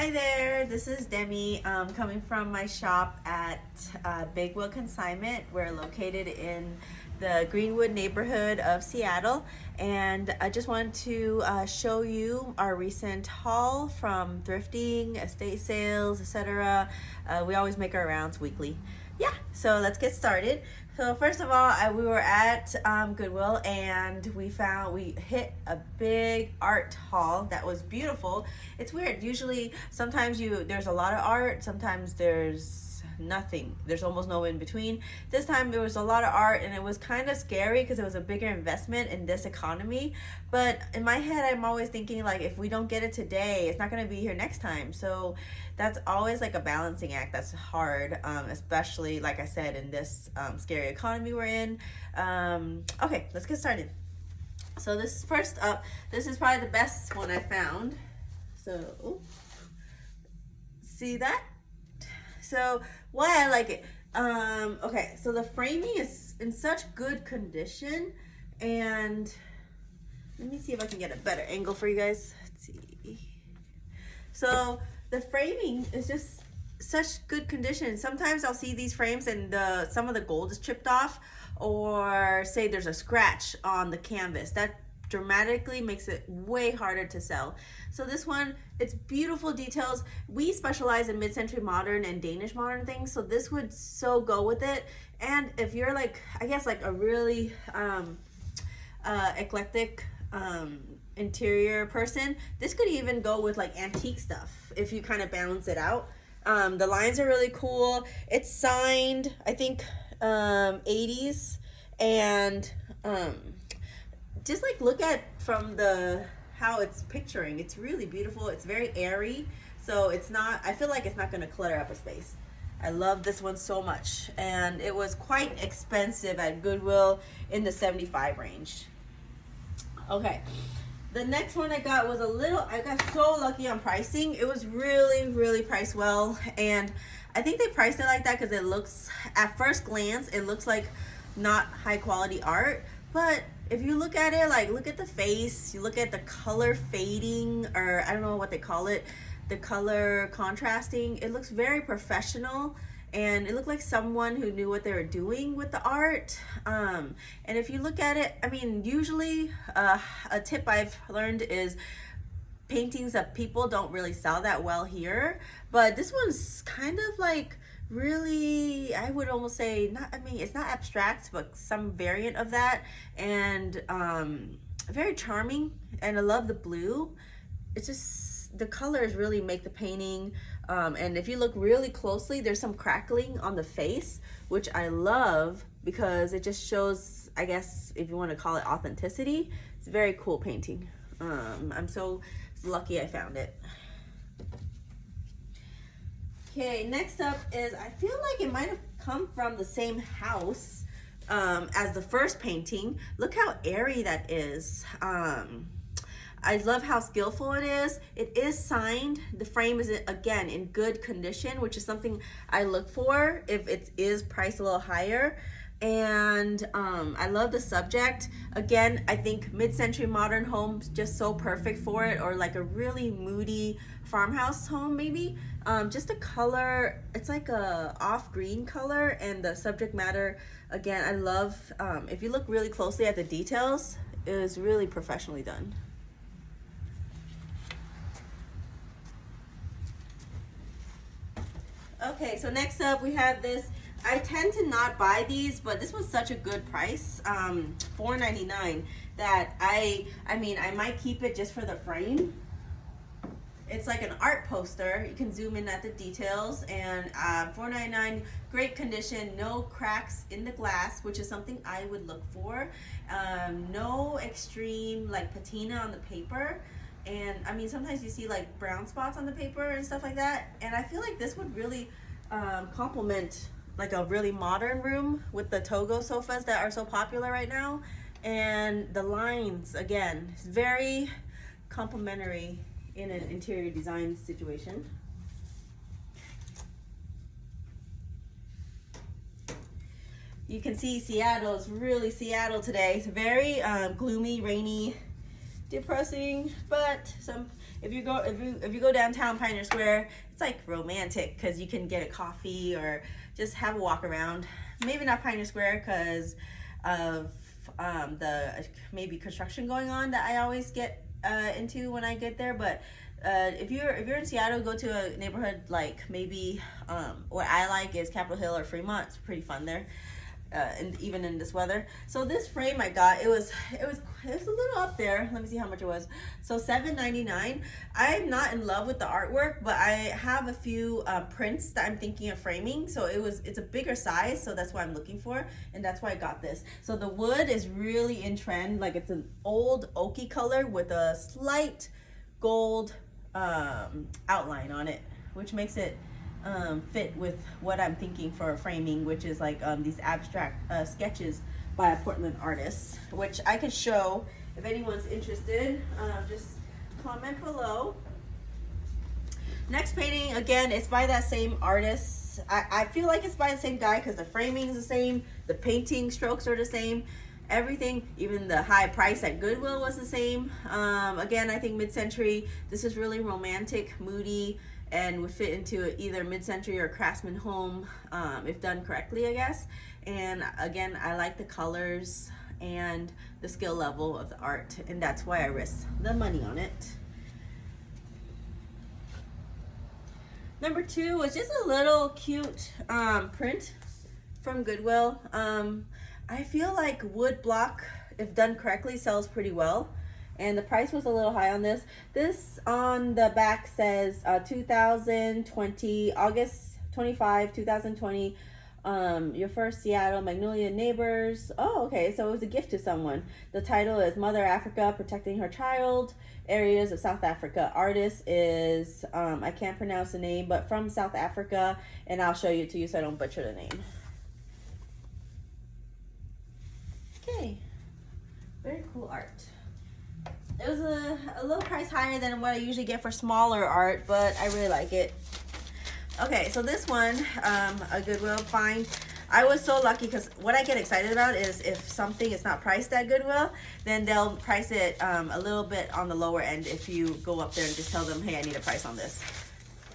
Hi there, this is Demi coming from my shop at Big Wheel Consignment. We're located in the Greenwood neighborhood of Seattle, and I just wanted to show you our recent haul from thrifting, estate sales, etc. We always make our rounds weekly. Yeah, so let's get started. So first of all, we were at Goodwill, and we hit a big art haul that was beautiful. It's weird. Usually, sometimes there's a lot of art, sometimes there's nothing. There's almost no in between. This time there was a lot of art, and it was kind of scary because it was a bigger investment in this economy. But in my head, I'm always thinking, like, if we don't get it today, it's not going to be here next time. So that's always like a balancing act. That's hard, especially, like I said, in this scary economy we're in. Okay, let's get started. So this first up, this is probably the best one I found. So see that? So why I like it, okay, so the framing is in such good condition, and let me see if I can get a better angle for you guys. Let's see. So the framing is just such good condition. Sometimes I'll see these frames and some of the gold is chipped off, or say there's a scratch on the canvas. That dramatically makes it way harder to sell. So this one, it's beautiful details. We specialize in mid-century modern and Danish modern things, so this would so go with it. And if you're like, I guess, like a really eclectic interior person, this could even go with like antique stuff if you kind of balance it out. The lines are really cool. It's signed, I think, 80s, and just like look at from how it's picturing. It's really beautiful. It's very airy, so I feel like it's not going to clutter up a space. I love this one so much, and it was quite expensive at Goodwill, in the 75 range. Okay, the next one I got was I got so lucky on pricing. It was really priced well, and I think they priced it like that because it looks, at first glance, it looks like not high quality art. But if you look at it, like, look at the face, you look at the color fading, or I don't know what they call it, the color contrasting, it looks very professional, and it looked like someone who knew what they were doing with the art. And if you look at it, I mean, usually a tip I've learned is paintings that people don't really sell that well here, but this one's kind of like really, I would almost say, it's not abstract, but some variant of that, and very charming. And I love the blue. It's just, the colors really make the painting, and if you look really closely, there's some crackling on the face, which I love because it just shows, I guess, if you want to call it authenticity. It's a very cool painting. I'm so lucky I found it. Okay, next up is, I feel like it might have come from the same house as the first painting. Look how airy that is. I love how skillful it is. It is signed. The frame is, again, in good condition, which is something I look for if it is priced a little higher. And I love the subject. Again, I think mid-century modern homes just so perfect for it, or like a really moody farmhouse home maybe. Just the color, it's like a off green color, and the subject matter, again, I love. If you look really closely at the details, it is really professionally done. Okay, so next up we have this. I tend to not buy these, but this was such a good price, $4.99, that I might keep it just for the frame. It's like an art poster. You can zoom in at the details, and $4.99, great condition, no cracks in the glass, which is something I would look for. No extreme like patina on the paper. And I mean, sometimes you see like brown spots on the paper and stuff like that, and I feel like this would really complement like a really modern room with the Togo sofas that are so popular right now. And the lines, again, is very complimentary in an interior design situation. You can see Seattle is really Seattle today. It's very gloomy, rainy, depressing, but if you go downtown Pioneer Square, it's like romantic because you can get a coffee or just have a walk around. Maybe not Pioneer Square because of the maybe construction going on that I always get into when I get there, but if you're in Seattle, go to a neighborhood like maybe what I like is Capitol Hill or Fremont. It's pretty fun there, and even in this weather. So this frame I got, it was a little up there. Let me see how much it was. So $7.99. I'm not in love with the artwork, but I have a few prints that I'm thinking of framing. So it's a bigger size, so that's what I'm looking for, and that's why I got this. So the wood is really in trend. Like it's an old oaky color with a slight gold outline on it, which makes it fit with what I'm thinking for framing, which is like these abstract sketches by a Portland artist, which I can show if anyone's interested. Just comment below. Next painting, again, it's by that same artist. I feel like it's by the same guy because the framing is the same, the painting strokes are the same, everything, even the high price at Goodwill was the same. Again, I think mid-century, this is really romantic, moody, and would fit into either mid-century or craftsman home if done correctly, I guess. And again, I like the colors and the skill level of the art, and that's why I risked the money on it. Number 2 was just a little cute print from Goodwill. I feel like wood block, if done correctly, sells pretty well. And the price was a little high on this. This on the back says 2020, August 25, 2020. Your first Seattle Magnolia neighbors. Oh, okay, so it was a gift to someone. The title is Mother Africa Protecting Her Child, Areas of South Africa. Artist is, I can't pronounce the name, but from South Africa, and I'll show you to you so I don't butcher the name. Okay, very cool art. It was a little price higher than what I usually get for smaller art, but I really like it. Okay, so this one, a Goodwill find. I was so lucky because what I get excited about is if something is not priced at Goodwill, then they'll price it a little bit on the lower end if you go up there and just tell them, hey, I need a price on this.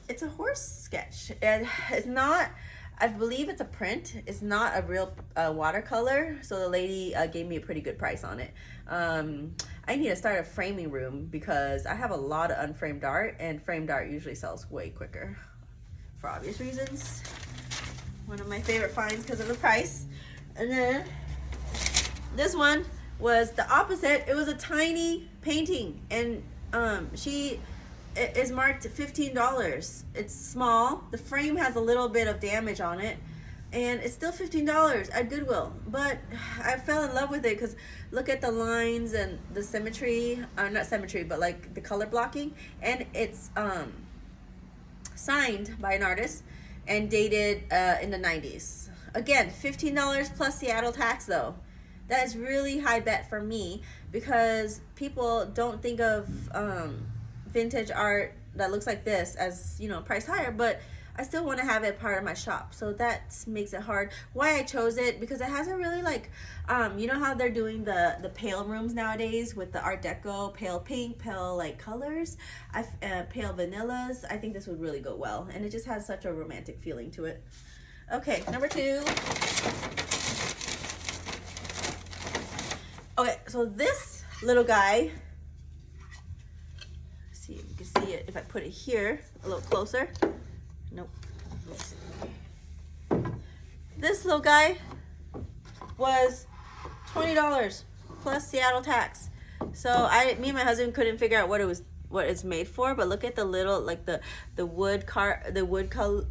It's a horse sketch. It's not, I believe it's a print. It's not a real watercolor, so the lady gave me a pretty good price on it. I need to start a framing room because I have a lot of unframed art, and framed art usually sells way quicker for obvious reasons. One of my favorite finds because of the price. And then this one was the opposite. It was a tiny painting, and it is marked $15. It's small. The frame has a little bit of damage on it, and it's still $15 at Goodwill. But I fell in love with it because look at the lines and the symmetry, not symmetry, but like the color blocking. And it's signed by an artist and dated in the 90s. Again, $15 plus Seattle tax though. That is really high bet for me because people don't think of vintage art that looks like this as, you know, price higher, but I still want to have it part of my shop, so that makes it hard. Why I chose it, because it has a really like, you know how they're doing the pale rooms nowadays with the Art Deco, pale pink, pale like colors, pale vanillas. I think this would really go well, and it just has such a romantic feeling to it. Okay, number 2. Okay, so this little guy, let's see if you can see it if I put it here a little closer. Nope. This little guy was $20 plus Seattle tax. So me and my husband couldn't figure out what it's made for, but look at the little, like the wood color.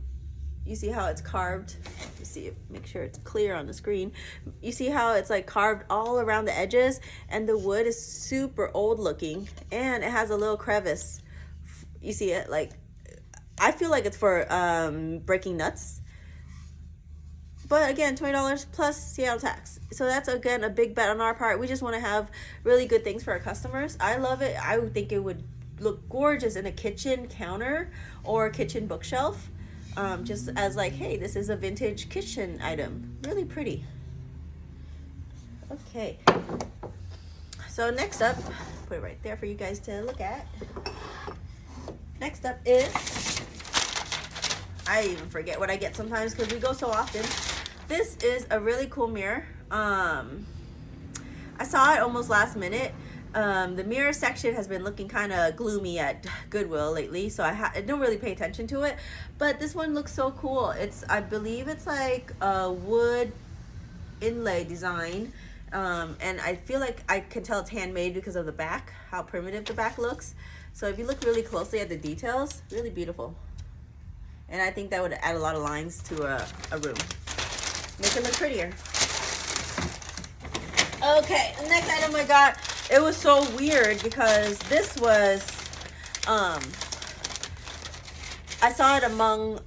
You see how it's carved? You see, make sure it's clear on the screen. You see how it's like carved all around the edges, and the wood is super old looking, and it has a little crevice. You see it, like, I feel like it's for breaking nuts. But again, $20 plus Seattle tax. So that's, again, a big bet on our part. We just want to have really good things for our customers. I love it. I would think it would look gorgeous in a kitchen counter or a kitchen bookshelf. Just as like, hey, this is a vintage kitchen item. Really pretty. Okay. So next up, put it right there for you guys to look at. Next up is, I even forget what I get sometimes because we go so often. This is a really cool mirror. I saw it almost last minute. The mirror section has been looking kind of gloomy at Goodwill lately, so I don't really pay attention to it. But this one looks so cool. I believe it's like a wood inlay design, and I feel like I can tell it's handmade because of the back, how primitive the back looks. So if you look really closely at the details, really beautiful. And I think that would add a lot of lines to a room, make it look prettier. Okay, the next item I got, it was so weird because this was, I saw it among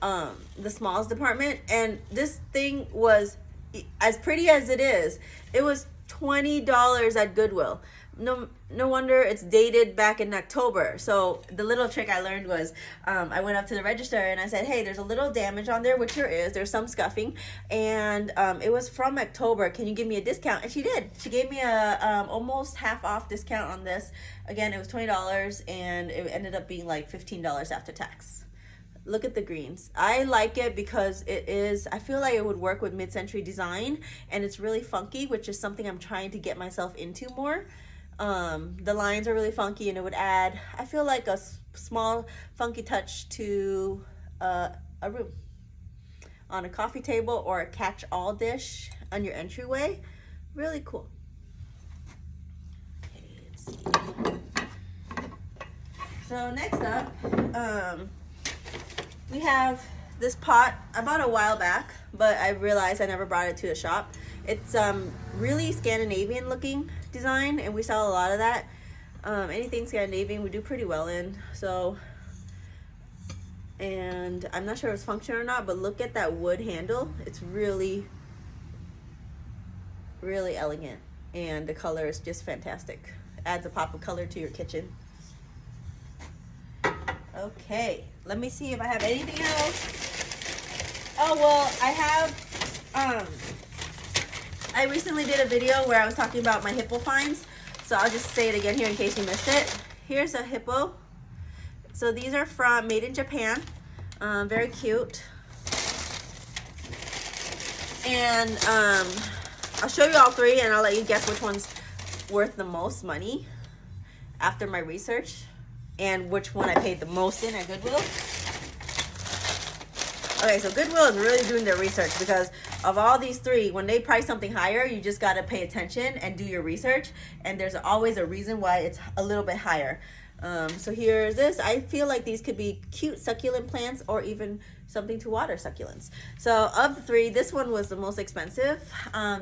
the smalls department, and this thing was, as pretty as it was $20 at Goodwill. No wonder it's dated back in October. So the little trick I learned was, I went up to the register and I said, hey, there's a little damage on there, which there is. There's some scuffing, and it was from October. Can you give me a discount? And she did. She gave me a almost half off discount on this. Again, it was $20, and it ended up being like $15 after tax. Look at the greens. I like it because I feel like it would work with mid-century design, and it's really funky, which is something I'm trying to get myself into more. The lines are really funky, and it would add, I feel like, a small funky touch to a room. On a coffee table or a catch-all dish on your entryway. Really cool. Okay, let's see. So next up, we have this pot I bought a while back, but I realized I never brought it to the shop. It's really Scandinavian looking design, and we sell a lot of that. Anything Scandinavian we do pretty well in. So, and I'm not sure if it's functional or not, but look at that wood handle. It's really, really elegant, and the color is just fantastic. Adds a pop of color to your kitchen. Okay, let me see if I have anything else. Oh, well, I have, I recently did a video where I was talking about my hippo finds, so I'll just say it again here in case you missed it. Here's a hippo. So these are made in Japan. Very cute. And I'll show you all three, and I'll let you guess which one's worth the most money after my research, and which one I paid the most in at Goodwill. Okay, so Goodwill is really doing their research, because of all these three, when they price something higher, you just got to pay attention and do your research, and there's always a reason why it's a little bit higher. So here's this. I feel like these could be cute succulent plants, or even something to water succulents. So of the three, this one was the most expensive.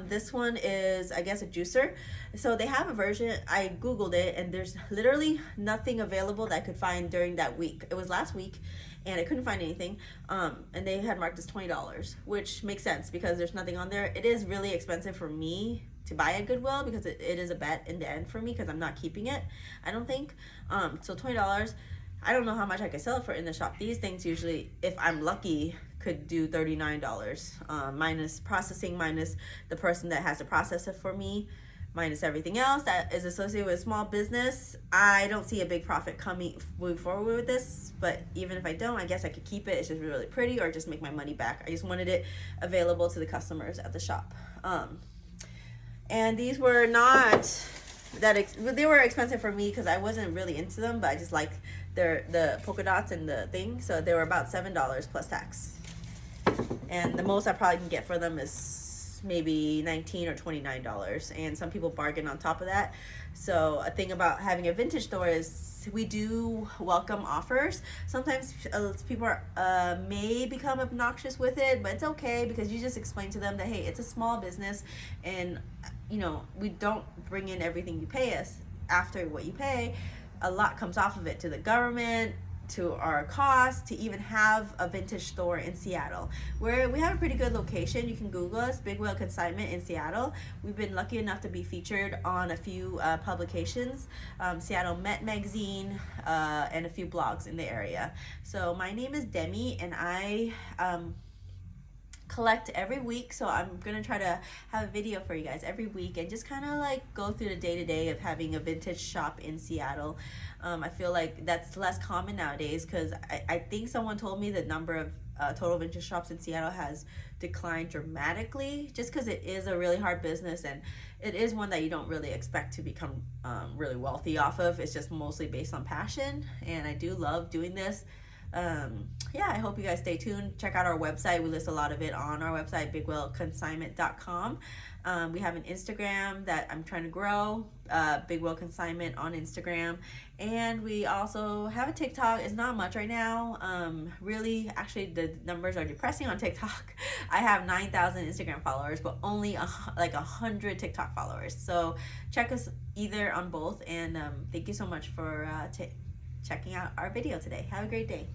This one is, I guess, a juicer. So they have a version, I Googled it, and there's literally nothing available that I could find during that week. It was last week, and I couldn't find anything. And they had marked as $20, which makes sense because there's nothing on there. It is really expensive for me to buy at Goodwill, because it is a bet in the end for me, because I'm not keeping it, I don't think. So $20, I don't know how much I could sell it for in the shop. These things usually, if I'm lucky, could do $39, minus processing, minus the person that has to process it for me, minus everything else that is associated with small business. I don't see a big profit moving forward with this, but even if I don't, I guess I could keep it. It's just really pretty, or just make my money back. I just wanted it available to the customers at the shop. And these were not that they were expensive for me because I wasn't really into them, but I just liked the polka dots and the thing. So they were about $7 plus tax. And the most I probably can get for them is maybe $19 or $29. And some people bargain on top of that. So a thing about having a vintage store is we do welcome offers. Sometimes people may become obnoxious with it, but it's okay, because you just explain to them that, hey, it's a small business, and we don't bring in everything you pay us. After what you pay, a lot comes off of it to the government, to our cost, to even have a vintage store in Seattle, where we have a pretty good location. You can Google us, Big Wheel Consignment in Seattle. We've been lucky enough to be featured on a few publications, Seattle Met Magazine, and a few blogs in the area. So my name is Demi, and I collect every week, so I'm gonna try to have a video for you guys every week and just kind of like go through the day-to-day of having a vintage shop in Seattle. I feel like that's less common nowadays, because I think someone told me the number of total vintage shops in Seattle has declined dramatically, just because it is a really hard business, and it is one that you don't really expect to become really wealthy off of. It's just mostly based on passion, and I do love doing this. Yeah, I hope you guys stay tuned. Check out our website. We list a lot of it on our website, bigwellconsignment.com. We have an Instagram that I'm trying to grow, Big Well Consignment on Instagram. And we also have a TikTok. It's not much right now. Really, actually, the numbers are depressing on TikTok. I have 9,000 Instagram followers, but only like 100 TikTok followers. So check us either on both. And thank you so much for checking out our video today. Have a great day.